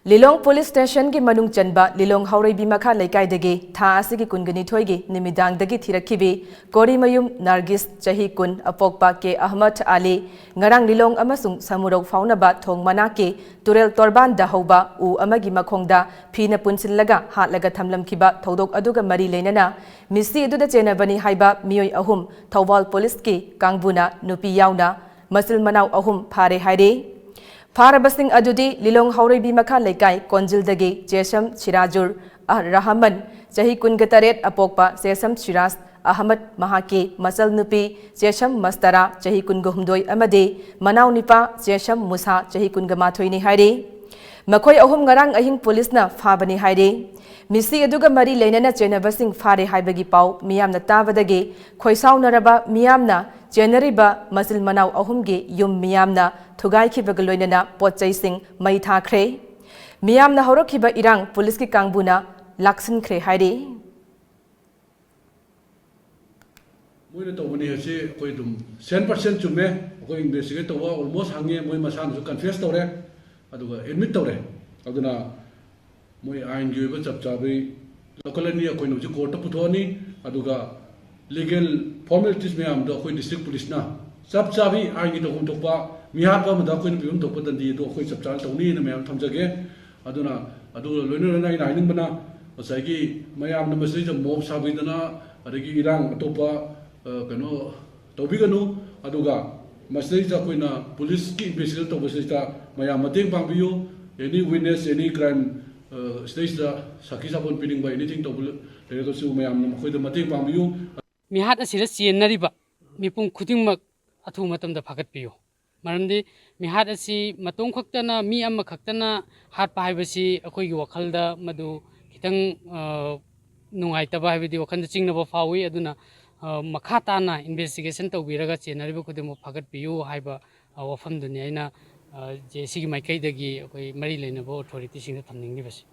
Lilong Police Station ki manung chanba Lilong Haureibi Makha Leikaidagi tha asigi kungani thoigi nimidangdagi thirakhibi Kori Mayum Nargis Chahi Kun Apokpa ke Ahmad Ali ngarang Lilong amasung samurok faunaba thong manake Turel Torban Dahoba u amagi makhongda phina punsillaga hatlaga thamlamkhiba thodok aduga mari leinana misi aduda chenabani haiba miyoi ahum Thawal Police ki kangbuna nupi yauna machil manao ahum phare haire Farabasing adudi Lilong Haureibi Makha Leikai Konjildagi Jesham Chirajur Rahman Chahi Kungataret Apokpa Sesam Chiras Ahmad Mahaki Masal Nupi Jesham Mastara Chahi Kunguhumdoi Amade Manao Nipa Jesham Musa Chahi Kungamathoini Haire Makhoi ahum ngarang ahing police na fabani haire misi aduga mari leinana chenabasing phare haibagi pau miyamna tabadagi khoisaunaraba miyamna Jeneriba Machil Manao ahumgi yum miyamna thugai khibaga loinana potchaising mai thakhre miyamna horokhiba irang police ki kangbuna laksin khre haire moina tawani hase koi dum 100% chumme koi investigate tawa almost hange moi masan su confess tawre aduga admit tawre aduna moi ain gi ba chap chabi lokalani koi no ji court ta puthoni aduga legal formalities me am do koi district police na chap chabi ain gi to hum tokpa miha pa ma da koi no bim tokpa dan di do koi chap chal tawni na me am thamjage aduna adu loinu na ina ning bana osai mayam na masri mob sabi dana adagi irang atopa kano tawbiganu aduga masri ja koina police ki investigate to basita mayam mateng pangbiyo any witness any crime stage da saki sabon pining by anything to le su mayam na khoi da mateng pangbiyo mi hat asira chenariba mipung khudingmak athu matamda phagat piyo maramdi mi hat asi matong khaktana mi amma khaktana hat pa haibasi akoi gi wakhalda madu kitang nungai taba haibidi wakhanda chingnaba fawi aduna makha tana investigation tawbiraga chenariba khudimo phagat piyo haiba wafam duni aina je sigi maikai dagi akoi mari leinaba authority sing thamning ni basi